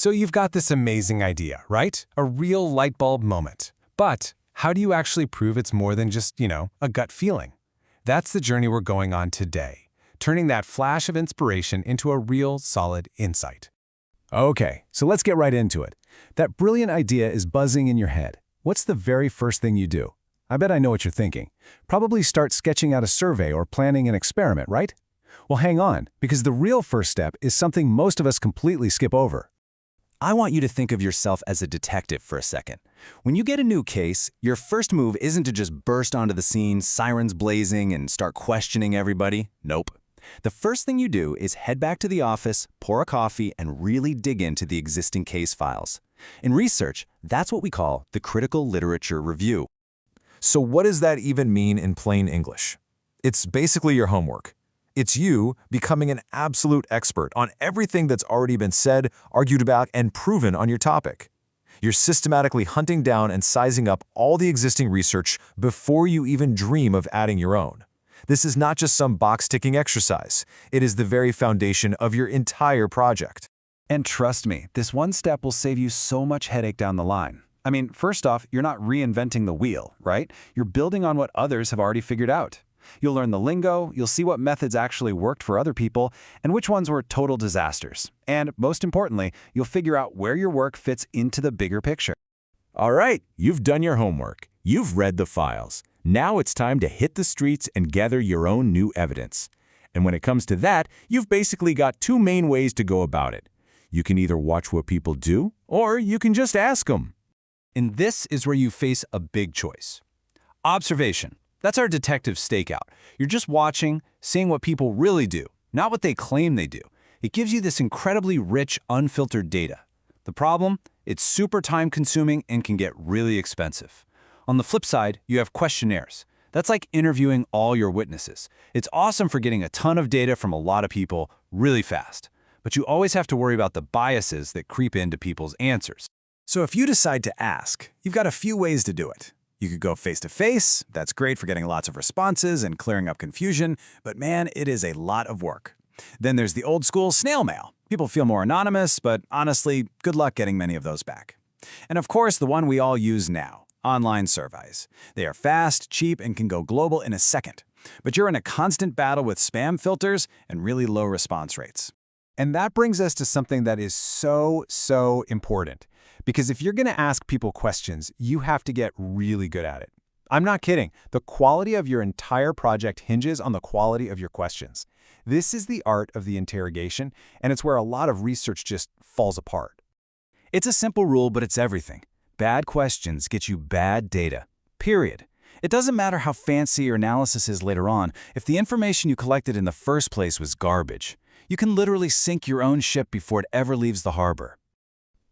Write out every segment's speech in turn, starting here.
So you've got this amazing idea, right? A real light bulb moment. But how do you actually prove it's more than just, a gut feeling? That's the journey we're going on today, turning that flash of inspiration into a real, solid insight. Okay, so let's get right into it. That brilliant idea is buzzing in your head. What's the very first thing you do? I bet I know what you're thinking. Probably start sketching out a survey or planning an experiment, right? Well, hang on, because the real first step is something most of us completely skip over. I want you to think of yourself as a detective for a second. When you get a new case, your first move isn't to just burst onto the scene, sirens blazing, and start questioning everybody. Nope. The first thing you do is head back to the office, pour a coffee, and really dig into the existing case files. In research, that's what we call the critical literature review. So what does that even mean in plain English? It's basically your homework. It's you becoming an absolute expert on everything that's already been said, argued about, and proven on your topic. You're systematically hunting down and sizing up all the existing research before you even dream of adding your own. This is not just some box-ticking exercise. It is the very foundation of your entire project. And trust me, this one step will save you so much headache down the line. I mean, first off, you're not reinventing the wheel, right? You're building on what others have already figured out. You'll learn the lingo, you'll see what methods actually worked for other people, and which ones were total disasters. And most importantly, you'll figure out where your work fits into the bigger picture. All right, you've done your homework. You've read the files. Now it's time to hit the streets and gather your own new evidence. And when it comes to that, you've basically got two main ways to go about it. You can either watch what people do, or you can just ask them. And this is where you face a big choice. Observation. That's our detective stakeout. You're just watching, seeing what people really do, not what they claim they do. It gives you this incredibly rich, unfiltered data. The problem? It's super time-consuming and can get really expensive. On the flip side, you have questionnaires. That's like interviewing all your witnesses. It's awesome for getting a ton of data from a lot of people really fast. But you always have to worry about the biases that creep into people's answers. So if you decide to ask, you've got a few ways to do it. You could go face-to-face. That's great for getting lots of responses and clearing up confusion, but man, it is a lot of work. Then there's the old-school snail mail. People feel more anonymous, but honestly, good luck getting many of those back. And of course, the one we all use now, online surveys. They are fast, cheap, and can go global in a second. But you're in a constant battle with spam filters and really low response rates. And that brings us to something that is so important. Because if you're going to ask people questions, you have to get really good at it. I'm not kidding. The quality of your entire project hinges on the quality of your questions. This is the art of the interrogation, and it's where a lot of research just falls apart. It's a simple rule, but it's everything. Bad questions get you bad data. Period. It doesn't matter how fancy your analysis is later on if the information you collected in the first place was garbage. You can literally sink your own ship before it ever leaves the harbor.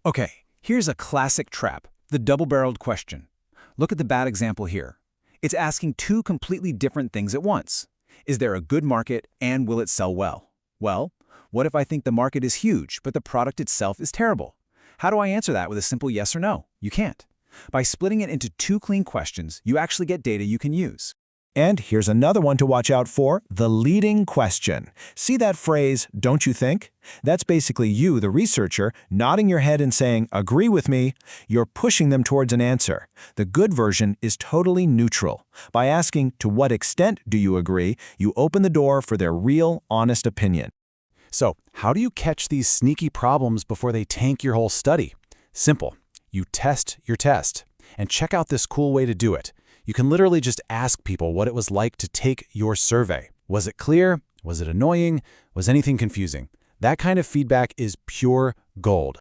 Okay. Here's a classic trap, the double-barreled question. Look at the bad example here. It's asking two completely different things at once. Is there a good market and will it sell well? Well, what if I think the market is huge, but the product itself is terrible? How do I answer that with a simple yes or no? You can't. By splitting it into two clean questions, you actually get data you can use. And here's another one to watch out for, the leading question. See that phrase, don't you think? That's basically you, the researcher, nodding your head and saying, agree with me. You're pushing them towards an answer. The good version is totally neutral. By asking, to what extent do you agree, you open the door for their real, honest opinion. So, how do you catch these sneaky problems before they tank your whole study? Simple. You test your test. And check out this cool way to do it. You can literally just ask people what it was like to take your survey. Was it clear? Was it annoying? Was anything confusing? That kind of feedback is pure gold.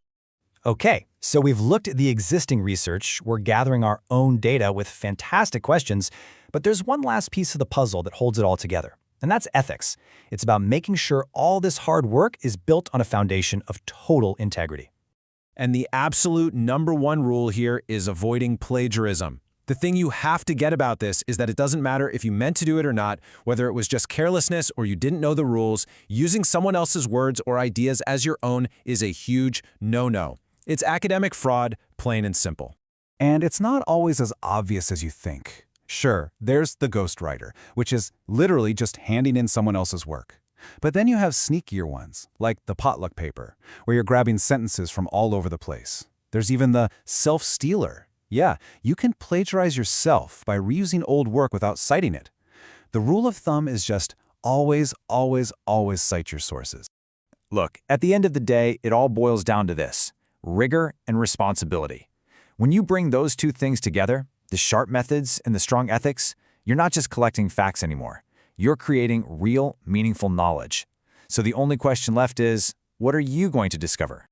Okay, so we've looked at the existing research, we're gathering our own data with fantastic questions, but there's one last piece of the puzzle that holds it all together, and that's ethics. It's about making sure all this hard work is built on a foundation of total integrity. And the absolute #1 rule here is avoiding plagiarism. The thing you have to get about this is that it doesn't matter if you meant to do it or not, whether it was just carelessness or you didn't know the rules, using someone else's words or ideas as your own is a huge no-no. It's academic fraud, plain and simple. And it's not always as obvious as you think. Sure, there's the ghostwriter, which is literally just handing in someone else's work. But then you have sneakier ones, like the potluck paper, where you're grabbing sentences from all over the place. There's even the self-stealer. Yeah, you can plagiarize yourself by reusing old work without citing it. The rule of thumb is just always, always, always cite your sources. Look, at the end of the day, it all boils down to this: rigor and responsibility. When you bring those two things together, the sharp methods and the strong ethics, you're not just collecting facts anymore. You're creating real, meaningful knowledge. So the only question left is, what are you going to discover?